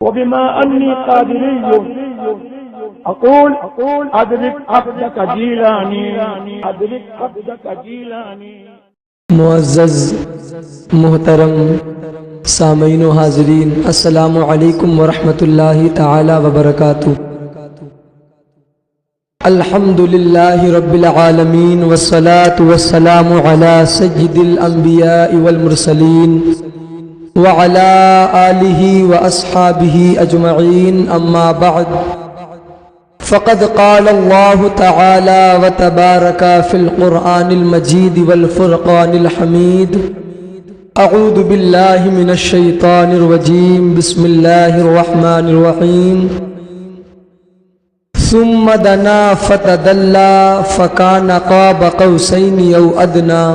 وبما أني قادري أقول أدرك عبدك جيلاني أدرك عبدك جيلاني. معزز محترم سامعین و حاضرین، السلام علیکم ورحمۃ اللہ تعالی وبرکاتہ. الحمد للہ رب العالمین والصلاة والسلام علی سید الانبیاء والمرسلین وعلى آلہ واصحابہ اجمعین، اما بعد فقد قال اللہ تعالی وتبارک فی القرآن المجید والفرقان الحمید. اعوذ باللہ من الشیطان الرجیم، بسم اللہ الرحمن الرحیم. ثم دنا فتدلى فكان قاب قوسين أو أدنى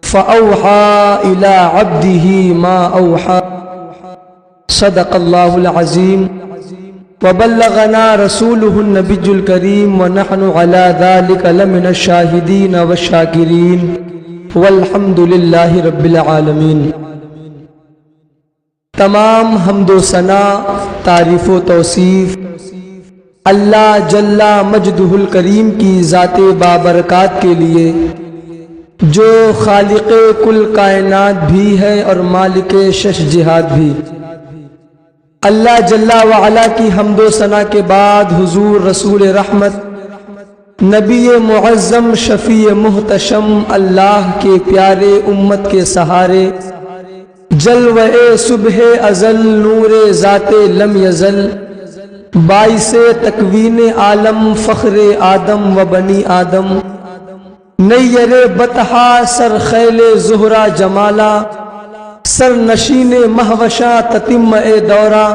فأوحى إلى عبده ما أوحى. صدق الله العظيم وبلغنا رسوله النبي الكريم ونحن على ذلك لمن الشاهدين والشاكرين والحمد لله رب العالمين. تمام حمد و ثنا، تعریف و توصیف اللہ جل مجدہ الکریم کی ذات بابرکات کے لیے، جو خالق کل کائنات بھی ہے اور مالک شش جہاد بھی. اللہ جل وعلا کی حمد و ثنا کے بعد حضور رسول رحمت، نبی معظم، شفیع محتشم، اللہ کے پیارے، امت کے سہارے، جلوہ صبح ازل، نور ذات لم یزل، باعث تکوین عالم، فخر آدم و بنی آدم، نیر بطحا، سر خیل زہرا جمالا، سر نشین مہوشا تتم دورا،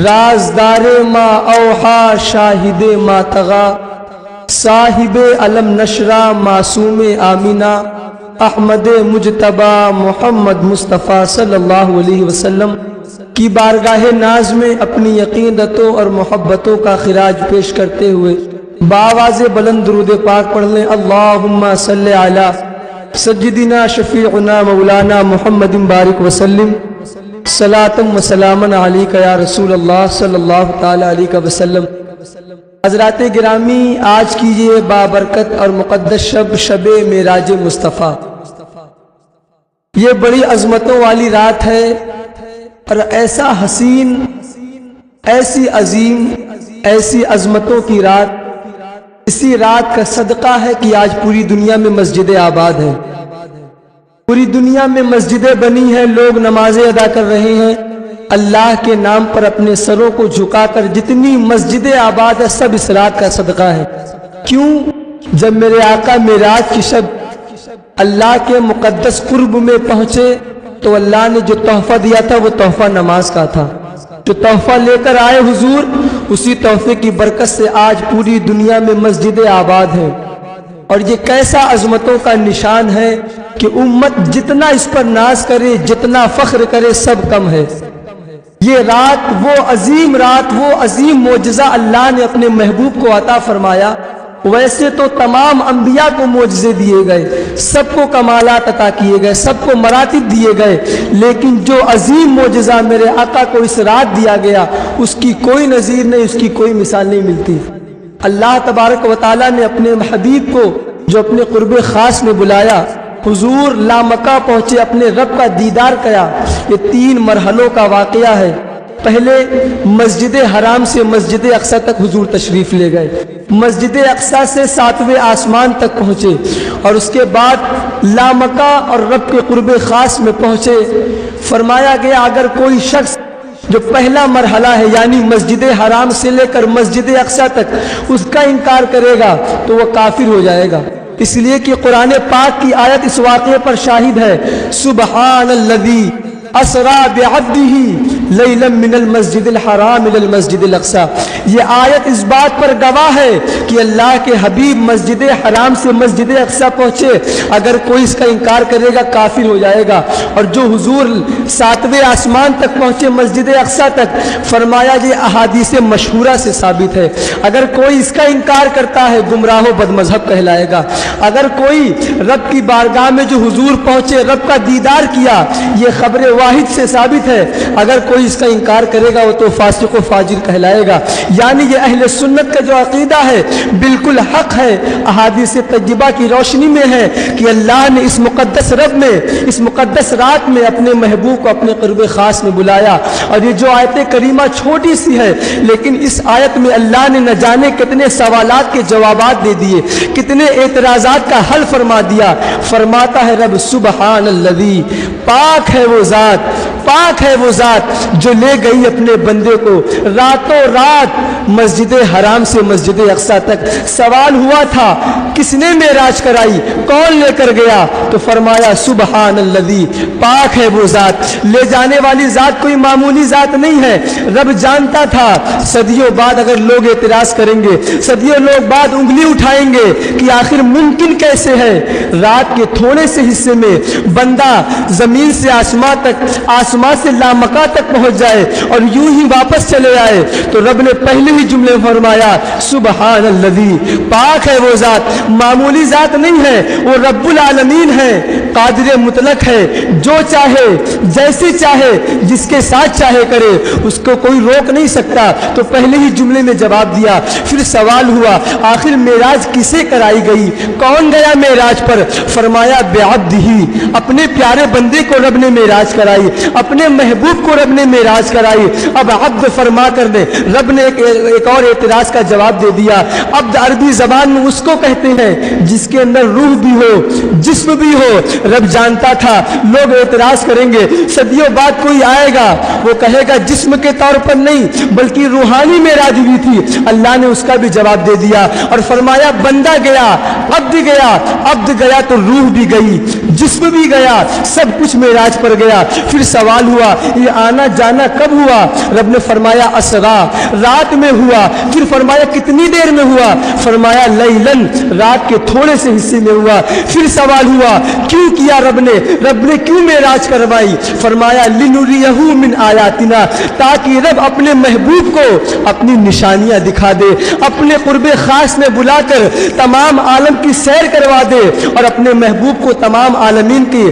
رازدار ما اوحا، شاہد ما تغا، صاحب علم نشرہ، معصوم آمینہ، احمد مجتبی محمد مصطفیٰ صلی اللہ علیہ وسلم کی بارگاہ ناز میں اپنی یقینتوں اور محبتوں کا خراج پیش کرتے ہوئے بآواز بلند درود پاک پڑھ لیں. اللہم صلی علی سیدنا شفیعنا مولانا محمد بارک وسلم، صلاۃ و سلاما علیک یا رسول اللہ صلی اللہ تعالی علیہ وسلم. حضرات گرامی، آج کی یہ بابرکت اور مقدس شب معراج مصطفیٰ، یہ بڑی عظمتوں والی رات ہے، اور ایسا حسین، ایسی عظیم، ایسی عظمتوں کی رات، اسی رات کا صدقہ ہے کہ آج پوری دنیا میں مسجدیں آباد ہیں، پوری دنیا میں مسجدیں بنی ہیں، لوگ نمازیں ادا کر رہے ہیں اللہ کے نام پر. اپنے سروں کو جھکا کر جتنی مسجدیں آباد ہیں سب اس رات کا صدقہ ہے. کیوں؟ جب میرے آقا معراج کی شب اللہ کے مقدس قرب میں پہنچے تو اللہ نے جو تحفہ دیا تھا وہ تحفہ نماز کا تھا. جو تحفہ لے کر آئے حضور، اسی تحفے کی برکت سے آج پوری دنیا میں مسجدیں آباد ہیں. اور یہ کیسا عظمتوں کا نشان ہے کہ امت جتنا اس پر ناز کرے، جتنا فخر کرے، سب کم ہے. یہ رات، وہ عظیم رات، وہ عظیم معجزہ اللہ نے اپنے محبوب کو عطا فرمایا. ویسے تو تمام انبیاء کو معجزے دیے گئے، سب کو کمالات عطا کیے گئے، سب کو مراتب دیے گئے، لیکن جو عظیم معجزہ میرے آقا کو اس رات دیا گیا، اس کی کوئی نظیر نہیں، اس کی کوئی مثال نہیں ملتی. اللہ تبارک و تعالیٰ نے اپنے حبیب کو جو اپنے قرب خاص میں بلایا، حضور لامکہ پہنچے، اپنے رب کا دیدار کیا. یہ 3 مرحلوں کا واقعہ ہے. پہلے مسجد حرام سے مسجد اقصی تک حضور تشریف لے گئے، مسجد اقصی سے 7ویں آسمان تک پہنچے، اور اس کے بعد لامکہ اور رب کے قرب خاص میں پہنچے. فرمایا گیا اگر کوئی شخص جو پہلا مرحلہ ہے یعنی مسجد حرام سے لے کر مسجد اقصی تک اس کا انکار کرے گا تو وہ کافر ہو جائے گا. اس لیے کہ قرآن پاک کی آیت اس واقعے پر شاہد ہے. سبحان الذی اسرا بعبدہ لیلا من المسجد الحرام الى المسجد الاقصی. یہ آیت اس بات پر گواہ ہے کہ اللہ کے حبیب مسجد حرام سے مسجد اقصی پہنچے، اگر کوئی اس کا انکار کرے گا کافر ہو جائے گا. اور جو حضور 7ویں آسمان تک پہنچے مسجد اقصی تک، فرمایا یہ احادیث مشہورہ سے ثابت ہے، اگر کوئی اس کا انکار کرتا ہے گمراہ و بد مذہب کہلائے گا. اگر کوئی رب کی بارگاہ میں جو حضور پہنچے، رب کا دیدار کیا، یہ خبر واحد سے ثابت ہے، اگر کوئی اس کا انکار کرے گا وہ تو فاسق و فاجر کہلائے گا۔ یعنی یہ اہل سنت کا جو عقیدہ ہے بالکل حق ہے، احادیث طیبہ کی روشنی میں ہے کہ اللہ نے اس مقدس رب میں، اس مقدس رات میں اپنے محبوب کو اپنے قرب خاص میں بلایا۔ اور یہ جو آیت کریمہ چھوٹی سی ہے لیکن اس آیت میں اللہ نے نہ جانے کتنے سوالات کے جوابات دے دیے، کتنے اعتراضات کا حل فرما دیا۔ فرماتا ہے رب سبحان الذی، پاک ہے وہ ذات، پاک ہے وہ ذات جو لے گئی اپنے بندے کو راتوں رات مسجد حرام سے مسجد اقصی تک۔ سوال ہوا تھا کس نے معراج کرائی، کون لے کر گیا؟ تو فرمایا سبحان الذی، پاک ہے وہ ذات۔ لے جانے والی ذات کوئی معمولی ذات نہیں ہے۔ رب جانتا تھا صدیوں بعد اگر لوگ اعتراض کریں گے، صدیوں لوگ بعد انگلی اٹھائیں گے کہ آخر ممکن کیسے ہے رات کے تھوڑے سے حصے میں بندہ زمین سے آسمان تک، آسمان سے لامکاں تک پہنچ جائے اور یوں ہی واپس چلے آئے۔ تو رب نے پہلے ہی جملے فرمایا سبحان الذی، پاک ہے وہ ذات، معمولی ذات نہیں ہے، وہ رب العالمین ہے، قادر مطلق ہے، جو چاہے جیسے چاہے جس کے ساتھ چاہے کرے، اس کو کوئی روک نہیں سکتا۔ تو پہلے ہی جملے میں جواب دیا۔ پھر سوال ہوا آخر معراج کسے کرائی گئی، کون گیا معراج پر؟ فرمایا بعبدہ، اپنے پیارے بندے کو رب نے معراج کرائی، اپنے محبوب کو رب نے معراج کرائی۔ اب عبد فرما کر دے، رب نے ایک اور اعتراض کا جواب دے دیا۔ عبد عربی زبان میں اس کو کہتے ہیں جس کے اندر روح بھی ہو، جسم بھی ہو۔ رب جانتا تھا لوگ اعتراض کریں گے، صدیوں بعد کوئی آئے گا وہ کہے گا جسم کے طور پر نہیں بلکہ روحانی معراج ہوئی تھی۔ اللہ نے اس کا بھی جواب دے دیا اور فرمایا بندہ گیا، عبد گیا، عبد گیا تو روح بھی گئی، جسم بھی گیا، سب کچھ معراج پر گیا۔ پھر سوال ہوا یہ آنا جانا کب ہوا؟ رب نے فرمایا اسرا، رات میں ہوا۔ پھر فرمایا کتنی دیر میں ہوا؟ فرمایا لیلن، رات کے تھوڑے سے حصے میں ہوا۔ پھر سوال ہوا کیوں کیا رب نے کیوں معراج کروائی؟ فرمایا لنریہ من آیاتنا، تاکہ رب اپنے محبوب کو اپنی نشانیاں دکھا دے، اپنے قرب خاص میں بلا کر تمام عالم کی سیر کروا دے اور اپنے محبوب کو تمام عالمین کی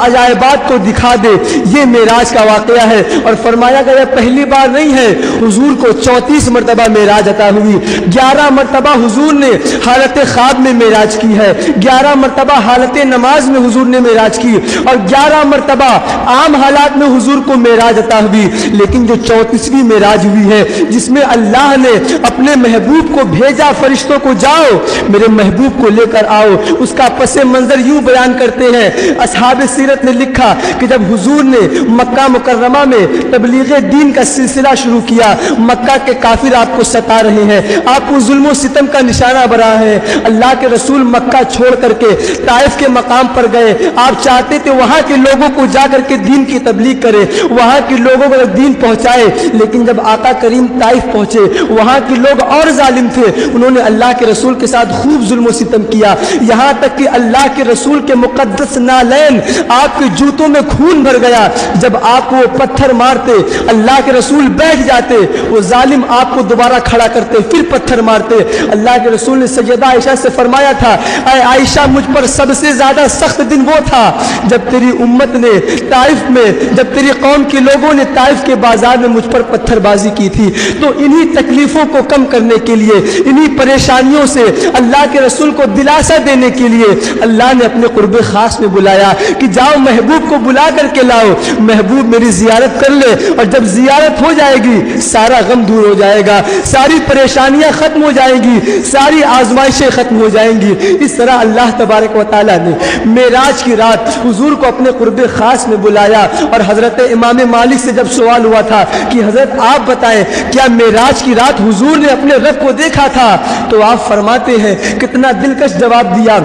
عجائبات کو دکھا دے۔ یہ معراج کا واقعہ ہے۔ اور فرمایا گیا پہلی بار نہیں ہے، حضور کو 34 مرتبہ معراج عطا ہوئی۔ 11 مرتبہ حضور نے حالت خواب میں معراج کی ہے، 11 مرتبہ حالت نماز میں حضور نے معراج کی اور 11 مرتبہ عام حالات میں حضور کو معراج عطا ہوئی۔ لیکن جو 34ویں معراج ہوئی ہے جس میں اللہ نے اپنے محبوب کو بھیجا فرشتوں کو جاؤ میرے محبوب کو لے کر آؤ، اس کا پس منظر یوں بیان کرتے ہیں اصحاب سیرت نے لکھا کہ جب حضور نے مکہ مکرمہ میں تبلیغ دین کا سلسلہ شروع کیا، مکہ کے کافر آپ کو ستا رہے ہیں، آپ کو ظلم و ستم کا نشانہ بنا ہے۔ اللہ کے رسول مکہ چھوڑ کر کے طائف کے مقام پر گئے، آپ چاہتے تھے وہاں کے لوگوں کو جا کر کے دین کی تبلیغ کرے، وہاں کے لوگوں کو دین پہنچائے۔ لیکن جب آقا کریم طائف پہنچے وہاں کے لوگ اور ظالم تھے، انہوں نے اللہ کے رسول کے ساتھ خوب ظلم و ستم کیا، یہاں تک کہ اللہ کے رسول کے مقدس نالین آپ کے جوتوں میں خون بھر گیا۔ جب آپ کو پتھر مارتے اللہ کے رسول بیٹھ جاتے، وہ ظالم آپ کو دوبارہ کھڑا کرتے پھر پتھر مارتے۔ اللہ کے رسول نے سیدہ عائشہ سے فرمایا تھا اے عائشہ مجھ پر سب سے زیادہ سخت دن وہ تھا جب تیری امت نے طائف میں، جب تیری قوم کے لوگوں نے طائف کے بازار میں مجھ پر پتھر بازی کی تھی۔ تو انہی تکلیفوں کو کم کرنے کے لیے، انہی پریشانیوں سے اللہ کے رسول کو دلاسا دینے کے لیے اللہ نے اپنے قرب خاص میں بلایا کہ جاؤ محبوب کو بلا کر کے لاؤ، محبوب میری زیارت کر لے، اور جب زیارت ہو جائے گی سارا غم دور ہو جائے گا، ساری پریشانیاں ختم ہو جائیں گی، ساری آزمائشیں ختم ہو جائیں گی۔ اس طرح اللہ تبارک و تعالیٰ نے معراج کی رات حضور کو اپنے قرب خاص میں بلایا۔ اور حضرت امام مالک سے جب سوال ہوا تھا کہ حضرت آپ بتائیں کیا معراج کی رات حضور نے اپنے رب کو دیکھا تھا؟ تو آپ فرماتے ہیں کتنا دلکش جواب دیا،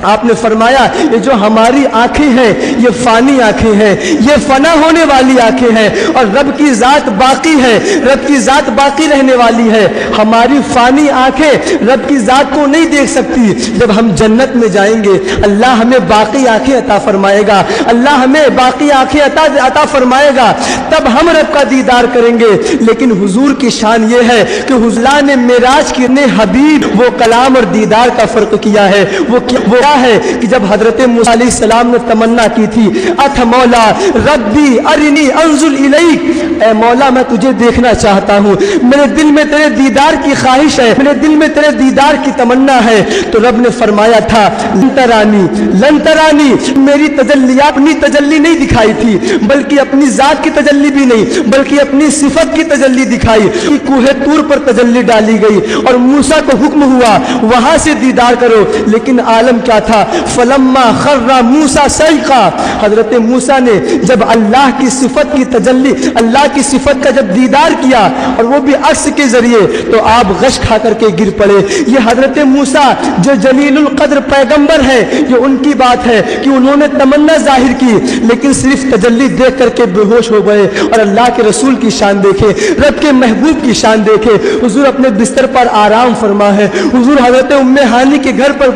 آپ نے فرمایا یہ جو ہماری آنکھیں ہیں یہ فانی آنکھیں ہیں، یہ فنا ہونے والی آنکھیں ہیں، اور رب کی ذات باقی ہے، رب کی ذات باقی رہنے والی ہے۔ ہماری فانی آنکھیں رب کی ذات کو نہیں دیکھ سکتی۔ جب ہم جنت میں جائیں گے اللہ ہمیں باقی آنکھیں عطا فرمائے گا، اللہ ہمیں باقی آنکھیں عطا فرمائے گا، تب ہم رب کا دیدار کریں گے۔ لیکن حضور کی شان یہ ہے کہ حضور نے معراج کی حبیب وہ کلام اور دیدار کا فرق کیا ہے، وہ کیا ہے کہ جب حضرت موسیٰ علیہ السلام نے تمنا کی تھی اَتَ مولا ربی ارنی انظر الیک، اے مولا میں تجھے دیکھنا چاہتا ہوں، میرے دل میں تیرے دیدار کی خواہش ہے، میرے دل میں تیرے دیدار کی تمنا ہے۔ تو رب نے فرمایا تھا لن ترانی، میری تجلیات اپنی تجلی نہیں دکھائی تھی بلکہ اپنی ذات کی تجلی بھی نہیں بلکہ اپنی صفت کی تجلی دکھائی۔ کوہ طور پر تجلی ڈالی گئی اور موسیٰ کو حکم ہوا وہاں سے دیدار کرو، لیکن عالم کیا تھا؟ فلما خر موسیٰ صعقا، حضرت موسیٰ نے جب اللہ کی صفت کی تجلی، اللہ کی صفت کا جب دیدار کیا اور وہ بھی عکس کے ذریعے، تو آپ غش کھا کر کے گر پڑے۔ یہ حضرت موسیٰ جو جلیل القدر پیغمبر ہے، یہ ان کی بات ہے کہ انہوں نے تمنا ظاہر کی لیکن صرف تجلی دیکھ کر کے بے ہوش ہو گئے۔ اور اللہ کے رسول کی شان دیکھے، رب کے محبوب کی شان دیکھے، حضور اپنے بستر پر آرام فرما ہے، حضور حضرت ام ہانی کے گھر پر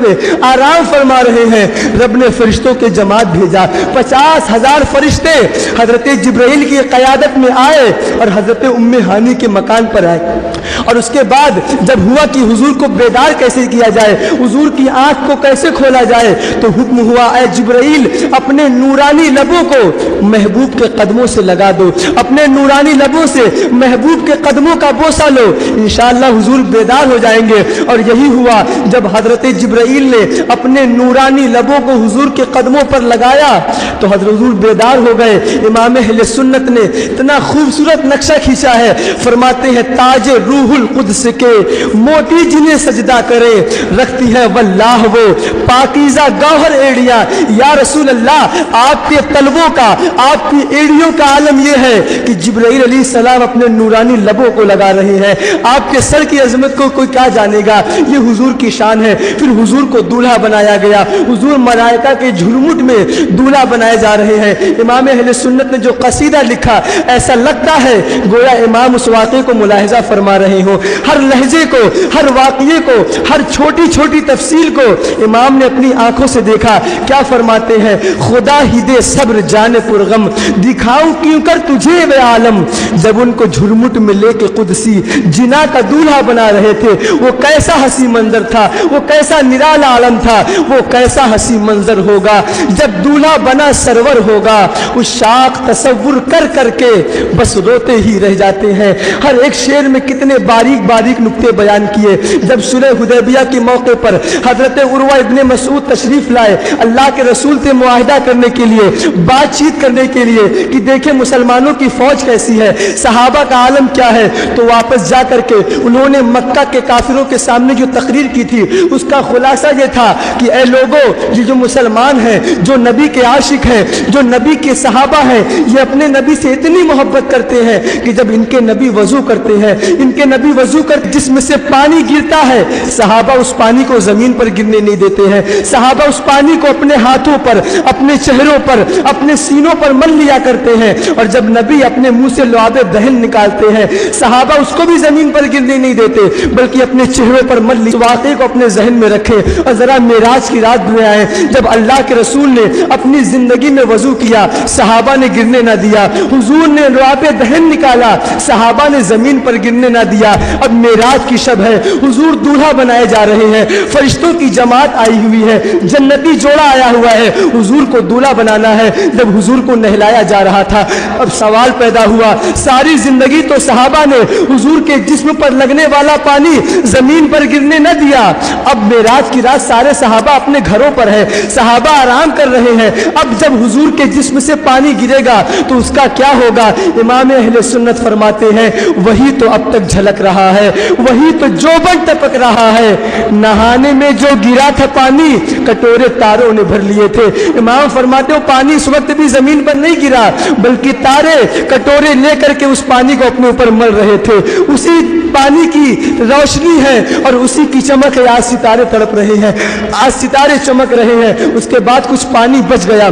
آرام فرما رہے ہیں۔ رب نے فرشتوں کے جماعت بھیجا، 50,000 فرشتے حضرت جبرائیل کی قیادت میں آئے اور حضرت ام ہانی کے مکان پر آئے۔ اور اس کے بعد جب ہوا کہ حضور کو بیدار کیسے کیا جائے، حضور کی آنکھ کو کیسے کھولا جائے، تو حکم ہوا اے جبرائیل اپنے نورانی لبوں کو محبوب کے قدموں سے لگا دو، اپنے نورانی لبوں سے محبوب کے قدموں کا بوسہ لو، انشاءاللہ حضور بیدار ہو جائیں گے۔ اور یہی ہوا، جب حضرت جبرائیل نے اپنے نورانی لبوں کو حضور کے قدموں پر لگایا تو حضرت حضور بیدار ہو گئے۔ امام اہل سنت نے اتنا خوبصورت نقشہ کھینچا ہے، فرماتے ہیں تاج روح القدس کے موٹی جنہیں سجدہ کرے، رکھتی ہے واللہ وہ پاکیزہ گوہر ایڑیاں۔ یا رسول اللہ، آپ کے طلبوں کا، آپ کی ایڑیوں کا عالم یہ ہے کہ جبرائیل علیہ السلام اپنے نورانی لبوں کو لگا رہے ہیں، آپ کے سر کی عظمت کو کوئی کیا جانے گا، یہ حضور کی شان ہے۔ پھر حضور کو دولہا بنایا گیا، حضور ملائکہ کے جھرمٹ میں دولہا بنائے جا رہے ہیں۔ امام اہل سنت نے جو قصیدہ لکھا، ایسا لگتا ہے گویا امام اس واقعے کو ملاحظہ فرما رہے ہوں، ہر لہجے کو، ہر واقعے کو، ہر چھوٹی چھوٹی تفصیل کو امام نے اپنی آنکھوں سے دیکھا۔ کیا فرماتے ہیں؟ خدا ہی دے صبر جان پرغم، دکھاؤں کیوں کر تجھے بے عالم، جب ان کو جھرمٹ میں لے کے قدسی جنا کا دولہا بنا رہے تھے، وہ کیسا حسین منظر تھا، وہ کیسا نرالا عالم تھا، وہ کیسا حسین منظر ہوگا جب دولہا بنا سرور ہوگا۔ اس شاخ تصور کر کر کے بس روتے ہی رہ جاتے ہیں۔ ہر ایک شعر میں کتنے باریک باریک نقطے بیان کیے۔ جب صلح حدیبیہ کے موقع پر حضرت عروہ ابن مسعود تشریف لائے اللہ کے رسول سے معاہدہ کرنے کے لیے، بات چیت کرنے کے لیے کہ دیکھیں مسلمانوں کی فوج کیسی ہے، صحابہ کا عالم کیا ہے، تو واپس جا کر کے انہوں نے مکہ کے کافروں کے سامنے جو تقریر کی تھی اس کا خلاصہ یہ تھا کہ اے لوگوں، یہ جو مسلمان ہیں، جو نبی کے عاشق ہیں، جو نبی کے صحابہ ہیں، یہ اپنے نبی سے اتنی محبت کرتے ہیں کہ جب ان کے نبی وضو کرتے ہیں، ان کے نبی وضو کر جسم سے پانی گرتا ہے، صحابہ اس پانی کو زمین پر گرنے نہیں دیتے ہیں، صحابہ اس پانی کو اپنے ہاتھوں پر، اپنے چہروں پر، اپنے سینوں پر مل لیا کرتے ہیں، اور جب نبی اپنے منہ سے لعاب دہن نکالتے ہیں صحابہ اس کو بھی زمین پر گرنے نہیں دیتے بلکہ اپنے چہروں پر مل لی۔ واقعے کو اپنے ذہن میں رکھیں اور ذرا معراج کی رات میں آئے جب اللہ کے رسول نے اپنی زندگی میں وضو کیا، صحابہ نے گرنے نہ دیا، حضور نے لعاب دہن نکالا، صحابہ نے زمین پر گرنے نہ دیا۔ اب معراج کی شب ہے، حضور دولہا بنائے جا رہے ہیں، فرشتوں کی جماعت آئی ہوئی ہے، جنتی جوڑا آیا ہوا ہے، حضور کو دولہا بنانا ہے۔ جب حضور کو نہلایا جا رہا تھا اب سوال پیدا ہوا، ساری زندگی تو صحابہ نے حضور کے جسم پر لگنے والا پانی زمین پر گرنے نہ دیا، اب معراج کی رات سارے صحابہ اپنے گھروں پر ہے، صحابہ آرام کر رہے ہیں، اب جب حضور کے جسم سے پانی گرے گا تو اس کا کیا ہوگا؟ امام اہل سنت فرماتے ہیں وہی تو اب تک جھلک رہا ہے، وہی تو جوبن ٹپک رہا ہے، نہانے میں جو گرا تھا پانی کٹورے تاروں نے بھر لیے تھے۔ امام فرماتے ہو پانی اس وقت بھی زمین پر نہیں گرا بلکہ تارے کٹورے لے کر کے اس پانی کو اپنے اوپر مل رہے تھے، اسی پانی کی روشنی ہے اور اسی کی چمک ہے، آج ستارے تڑپ رہے ہیں، آج ستارے چمک رہے ہیں۔ اس کے بعد کچھ پانی بچ گیا،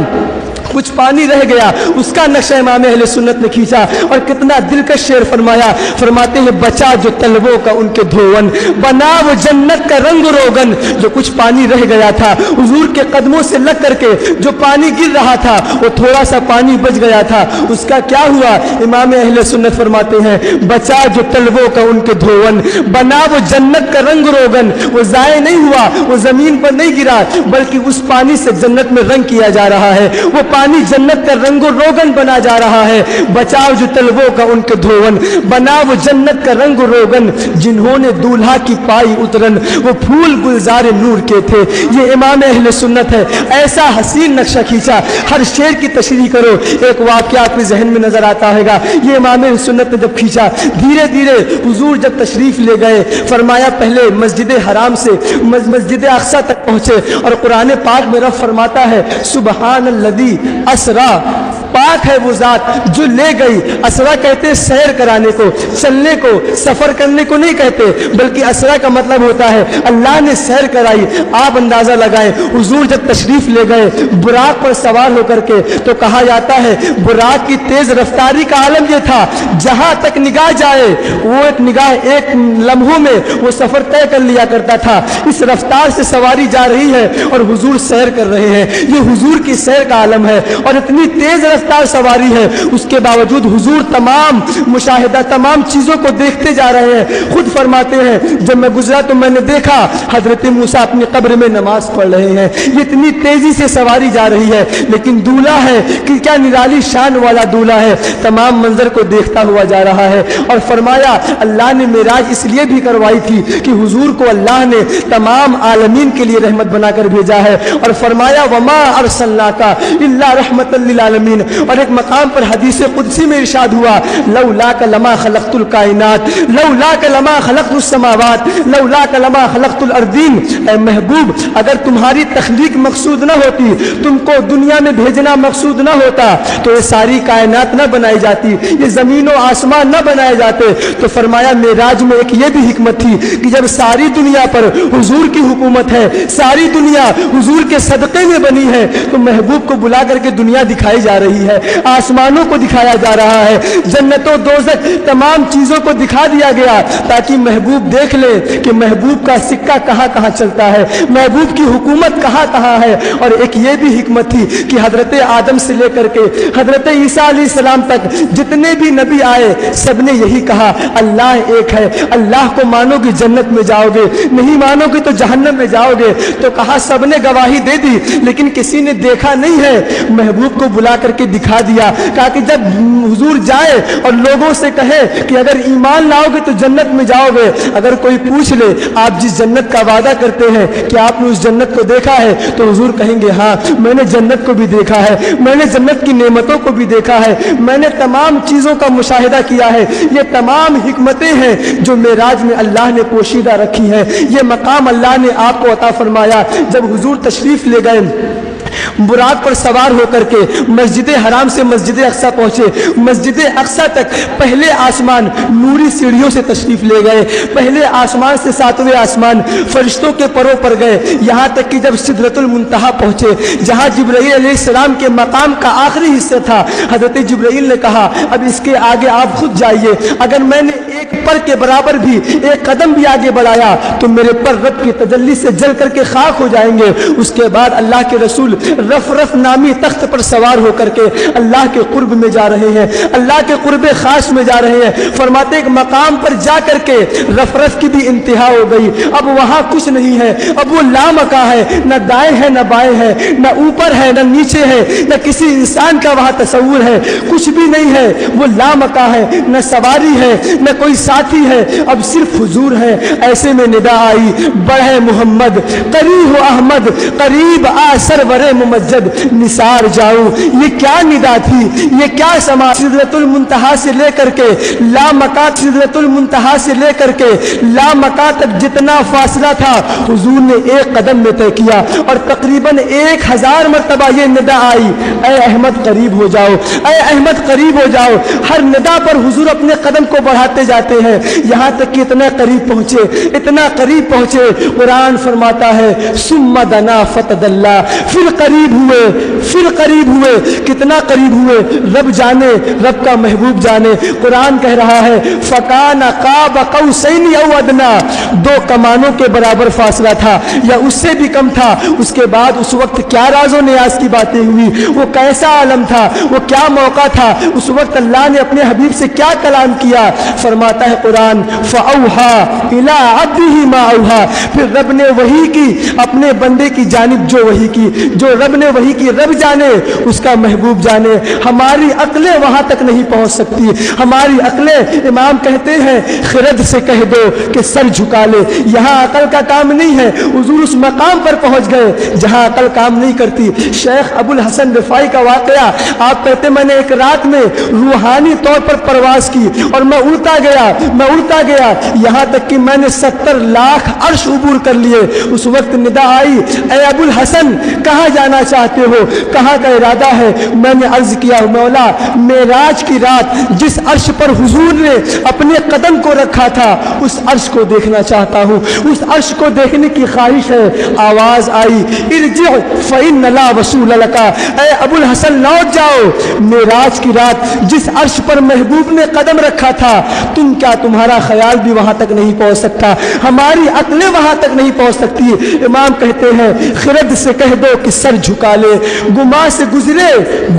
کچھ پانی رہ گیا، اس کا نقشہ امام اہل سنت نے کھینچا اور کتنا دلکش شعر فرمایا. فرماتے ہیں بچا جو طلبوں کا ان کے دھون، بنا وہ جنت کا رنگ روغن. جو کچھ پانی رہ گیا تھا حضور کے قدموں سے لگ کر کے جو پانی گر رہا تھا، وہ تھوڑا سا پانی بچ گیا تھا، اس کا کیا ہوا؟ امام اہل سنت فرماتے ہیں بچا جو طلبوں کا ان کے دھون، بنا وہ جنت کا رنگ روغن. وہ ضائع نہیں ہوا، وہ زمین پر نہیں گرا، بلکہ اس پانی سے جنت میں رنگ کیا جا رہا ہے. وہ پانی جنت کا رنگ و روغن بنا جا رہا ہے. بچاؤ جو طلبوں کا ان کے دھون، بنا وہ جنت کا رنگ و روغن. جنہوں نے دولہا کی پائی اترن، وہ پھول گلزار نور کے تھے. یہ امام اہل سنت ہے. ایسا حسین نقشہ کھینچا. ہر شعر کی تشریح کرو ایک واقعہ آپ کے ذہن میں نظر آتا ہے گا. یہ امام اہل سنت نے جب کھینچا، دھیرے دھیرے حضور جب تشریف لے گئے، فرمایا پہلے مسجد حرام سے مسجد اقصی تک پہنچے اور قرآن پاک میں رب فرماتا ہے سبحان الذی اسرا، پاک ہے وہ ذات جو لے گئی. اسرا کہتے ہیں سیر کرانے کو، چلنے کو، سفر کرنے کو نہیں کہتے، بلکہ اسرا کا مطلب ہوتا ہے اللہ نے سیر کرائی. آپ اندازہ لگائیں حضور جب تشریف لے گئے براق پر سوار ہو کر کے، تو کہا جاتا ہے براق کی تیز رفتاری کا عالم یہ تھا جہاں تک نگاہ جائے وہ ایک نگاہ ایک لمحوں میں وہ سفر طے کر لیا کرتا تھا. اس رفتار سے سواری جا رہی ہے اور حضور سیر کر رہے ہیں. یہ حضور کی سیر کا عالم ہے اور اتنی تیز رفتار سواری ہے، اس کے باوجود حضور تمام مشاہدہ تمام چیزوں کو دیکھتے جا رہے ہیں. خود فرماتے ہیں جب میں گزرا تو میں نے دیکھا حضرت موسیٰ اپنی قبر میں نماز پڑھ رہے ہیں. یہ اتنی تیزی سے سواری جا رہی ہے، لیکن دولہا ہے کہ کیا نرالی شان والا دولہا ہے، تمام منظر کو دیکھتا ہوا جا رہا ہے. اور فرمایا اللہ نے معراج اس لیے بھی کروائی تھی کہ حضور کو اللہ نے تمام عالمین کے لیے رحمت بنا کر بھیجا ہے. اور فرمایا وما ارسلناک الا رحمتا للعالمین. اور ایک مقام پر حدیث قدسی میں ارشاد ہوا لولاک لما خلقت الکائنات، لولاک لما خلقت السماوات، لولاک لما خلقت الارضین. اے محبوب اگر تمہاری تخلیق مقصود نہ ہوتی، تم کو دنیا میں بھیجنا مقصود نہ ہوتا، تو یہ ساری کائنات نہ بنائی جاتی، یہ زمین و آسمان نہ بنائے جاتے. تو فرمایا معراج میں ایک یہ بھی حکمت تھی کہ جب ساری دنیا پر حضور کی حکومت ہے، ساری دنیا حضور کے صدقے میں بنی ہے، تو محبوب کو بلا کر کے دنیا دکھائی جا رہی ہے، آسمانوں کو دکھایا جا رہا ہے، جنت و دوزخ تمام چیزوں کو دکھا دیا گیا تاکہ محبوب دیکھ لے کہ محبوب کا سکہ کہاں کہاں چلتا ہے، محبوب کی حکومت کہاں کہاں ہے. اور ایک یہ بھی حکمت تھی کہ حضرت آدم سے لے کر کے حضرت عیسیٰ علیہ السلام تک جتنے بھی نبی آئے سب نے یہی کہا اللہ ایک ہے، اللہ کو مانو گے جنت میں جاؤ گے، نہیں مانو گے تو جہنم میں جاؤ گے. تو کہا سب نے گواہی دے دی لیکن کسی نے دیکھا نہیں ہے. محبوب کو بلا کر کے دکھا دیا، کہا کہ جب حضور جائے اور لوگوں سے کہے کہ اگر ایمان لاؤ گے تو جنت میں جاؤ گے، اگر کوئی پوچھ لے آپ جس جنت کا وعدہ کرتے ہیں کہ آپ نے اس جنت کو دیکھا ہے، تو حضور کہیں گے ہاں میں نے جنت کو بھی دیکھا ہے، میں نے جنت کی نعمتوں کو بھی دیکھا ہے، میں نے تمام چیزوں کا مشاہدہ کیا ہے. یہ تمام حکمتیں ہیں جو معراج میں اللہ نے پوشیدہ رکھی ہیں. یہ مقام اللہ نے آپ کو عطا فرمایا. جب حضور تشریف لے گئے براق پر سوار ہو کر کے مسجد حرام سے مسجد اقصی پہنچے. مسجد اقصی تک پہلے آسمان نوری سیڑھیوں سے تشریف لے گئے، پہلے آسمان سے ساتویں آسمان فرشتوں کے پروں پر گئے، یہاں تک کہ جب سدرۃ المنتہا پہنچے جہاں جبرائیل علیہ السلام کے مقام کا آخری حصہ تھا، حضرت جبرائیل نے کہا اب اس کے آگے آپ خود جائیے، اگر میں نے ایک پر کے برابر بھی ایک قدم بھی آگے بڑھایا تو میرے پر رب کی تجلی سے جل کر کے خاک ہو جائیں گے. اس کے بعد اللہ کے رسول رف رف نامی تخت پر سوار ہو کر کے اللہ کے قرب میں جا رہے ہیں، اللہ کے قرب خاص میں جا رہے ہیں. فرماتے ایک مقام پر جا کر کے رف رف کی بھی انتہا ہو گئی، اب وہاں کچھ نہیں ہے، اب وہ لامکاں ہے، نہ دائیں ہے نہ بائیں ہے، نہ اوپر ہے نہ نیچے ہے، نہ کسی انسان کا وہاں تصور ہے، کچھ بھی نہیں ہے، وہ لامکاں ہے، نہ سواری ہے نہ کوئی ساتھی ہے، اب صرف حضور ہے. ایسے میں ندا آئی بڑھے محمد قریب احمد قریب آ سرور ممجد نثار جاؤ. یہ کیا ندا تھی، یہ کیا سما. سدرۃ المنتہا سے لے کر کے لامکاں، سدرۃ المنتہا سے لے کر کے لامکاں تک جتنا فاصلہ تھا حضور نے ایک قدم میں طے کیا اور تقریباً 1000 مرتبہ یہ ندا آئی اے احمد قریب ہو جاؤ، اے احمد قریب ہو جاؤ. ہر ندا پر حضور اپنے قدم کو بڑھاتے جاتے ہیں، یہاں تک کہ اتنا قریب پہنچے قرآن فرماتا ہے ثم دنا فتدلی، پھر قریب ہوئے، کتنا قریب ہوئے رب جانے، رب کا محبوب جانے۔ قرآن کہہ رہا ہے فکان قاب قوسین او ادنی، 2 کمانوں کے برابر فاصلہ تھا یا اس سے بھی کم تھا۔ اس کے بعد اس وقت کیا راز و نیاز کی باتیں ہوئی، وہ کیسا عالم تھا، وہ کیا موقع تھا، اس وقت اللہ نے اپنے حبیب سے کیا کلام کیا۔ فرماتا ہے قرآن فاوحا الی عبدہ ما اوحا، پھر رب نے وحی کی اپنے بندے کی جانب جو وحی کی، جو رب نے وحی کی رب جانے، اس کا محبوب جانے۔ ہماری عقلیں وہاں تک نہیں پہنچ سکتی، ہماری عقلیں، امام کہتے ہیں خرد سے کہہ دو کہ سر جھکا لے، یہاں عقل کا کام نہیں ہے۔ حضور اس مقام پر پہنچ گئے جہاں عقل کام نہیں کرتی۔ شیخ ابو الحسن رفاعی کا واقعہ، آپ کہتے میں نے ایک رات میں روحانی طور پر پرواز کی اور میں اڑتا گیا یہاں تک کہ میں نے 70 لاکھ عرش عبور کر لیے۔ اس وقت ندا آئی اے ابو الحسن کہاں جانا چاہتے ہو، کہاں کا ارادہ ہے؟ میں نے عرض کیا مولا معراج کی رات جس عرش پر حضور نے اپنے قدم کو رکھا تھا اس عرش کو دیکھنا چاہتا ہوں، اس عرش کو دیکھنے کی خواہش ہے۔ آواز آئی ارجع فإن لا وصول لك، اے ابو الحسن لوٹ جاؤ، معراج کی رات جس عرش پر محبوب نے قدم رکھا تھا تمہارا خیال بھی وہاں تک نہیں پہنچ سکتا، ہماری عقلیں وہاں تک نہیں پہنچ سکتی۔ امام کہتے ہیں خرد سے کہہ دو کہ سر جھکا لے، گما سے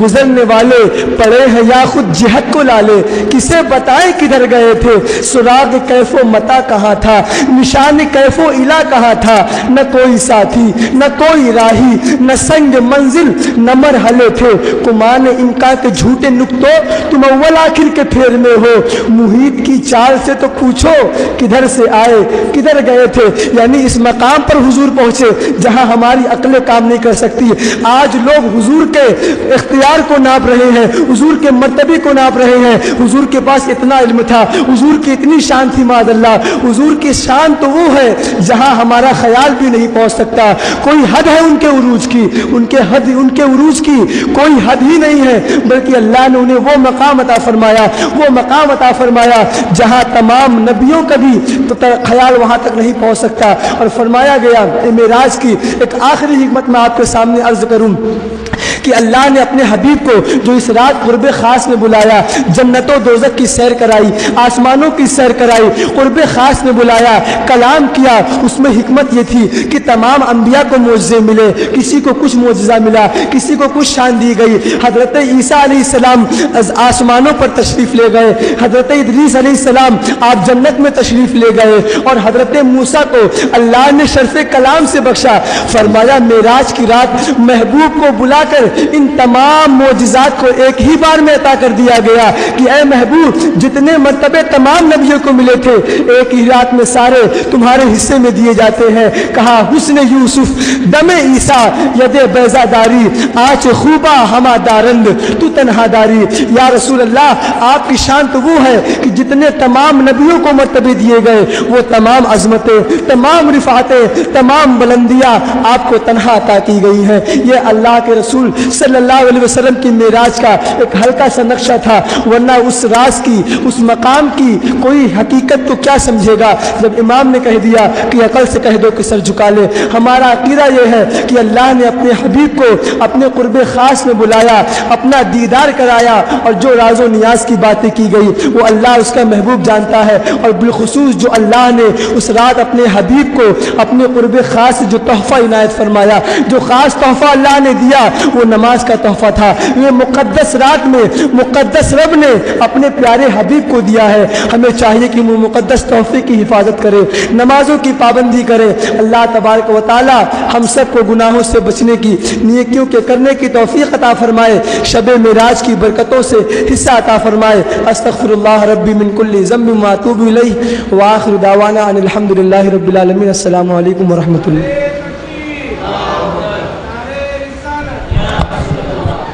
گزرنے والے پڑے ہیں یا خود جہت کو لالے، کسے بتائیں کدھر گئے تھے، سراغ کیف و متا کہاں تھا، نشان کیف و الا کہاں تھا، نہ کوئی ساتھی نہ کوئی راہی، نہ سنگ منزل نہ مرحلے تھے، کمان امکان کے جھوٹے نکتوں تم اول آخر کے پھیر میں ہو، محیط کی چال سے تو پوچھو کدھر سے آئے کدھر گئے تھے۔ یعنی اس مقام پر حضور پہنچے جہاں ہماری عقلیں کام نہیں کر سکتی۔ آج لوگ حضور کے اختیار کو ناپ رہے ہیں، حضور کے مرتبے کو ناپ رہے ہیں، حضور کے پاس اتنا علم تھا، حضور کی اتنی شان تھی، معاذ اللہ حضور کی شان تو وہ ہے جہاں ہمارا خیال بھی نہیں پہنچ سکتا۔ کوئی حد ہے ان کے عروج کی، ان کے عروج کی کوئی حد ہی نہیں ہے، بلکہ اللہ نے انہیں وہ مقام عطا فرمایا جہاں تمام نبیوں کا بھی تو خیال وہاں تک نہیں پہنچ سکتا۔ اور فرمایا گیا معراج کی ایک آخری حکمت میں آپ کے سامنے عرض کروں کہ اللہ نے اپنے حبیب کو جو اس رات قرب خاص میں بلایا، جنت و دوزخ کی سیر کرائی، آسمانوں کی سیر کرائی، قرب خاص میں بلایا، کلام کیا، اس میں حکمت یہ تھی کہ تمام انبیاء کو معجزے ملے، کسی کو کچھ معجزہ ملا، کسی کو کچھ شان دی گئی۔ حضرت عیسیٰ علیہ السلام آسمانوں پر تشریف لے گئے، حضرت ادریس علیہ السلام آپ جنت میں تشریف لے گئے، اور حضرت موسیٰ کو اللہ نے شرف کلام سے بخشا۔ فرمایا معراج کی رات محبوب کو بلا کر ان تمام معجزات کو ایک ہی بار میں عطا کر دیا گیا کہ اے محبوب جتنے مرتبے تمام نبیوں کو ملے تھے ایک ہی رات میں سارے تمہارے حصے میں دیے جاتے ہیں۔ کہا حسن یوسف دم عیسیٰ ید بیضا داری، آج خوبا ہما دارند تو تنہا داری۔ یا رسول اللہ آپ کی شان تو وہ ہے کہ جتنے تمام نبیوں کو مرتبے دیے گئے وہ تمام عظمتیں، تمام رفعتیں، تمام بلندیاں آپ کو تنہا عطا کی گئی ہیں۔ یہ اللہ کے رسول صلی اللہ علیہ وسلم کی معراج کا ایک ہلکا سا نقشہ تھا، ورنہ اس راز کی، اس مقام کی کوئی حقیقت تو کیا سمجھے گا جب امام نے کہہ دیا کہ عقل سے کہہ دو کہ سر جھکا لے۔ ہمارا عقیدہ یہ ہے کہ اللہ نے اپنے حبیب کو اپنے قرب خاص میں بلایا، اپنا دیدار کرایا، اور جو راز و نیاز کی باتیں کی گئی وہ اللہ اس کا محبوب جانتا ہے۔ اور بالخصوص جو اللہ نے اس رات اپنے حبیب کو اپنے قرب خاص سے جو تحفہ عنایت فرمایا، جو خاص تحفہ اللہ نے دیا وہ نماز کا تحفہ تھا۔ یہ مقدس رات میں مقدس رب نے اپنے پیارے حبیب کو دیا ہے، ہمیں چاہیے کہ وہ مقدس تحفے کی حفاظت کرے، نمازوں کی پابندی کرے۔ اللہ تبارک و تعالی ہم سب کو گناہوں سے بچنے کی، نیکیوں کے کرنے کی توفیق عطا فرمائے، شب معراج کی برکتوں سے حصہ عطا فرمائے۔ استغفر اللہ ربی من کل ذنب و اتوب الیہ، وآخر دعوانا ان الحمد للہ رب العالمین۔ السلام علیکم ورحمۃ اللہ۔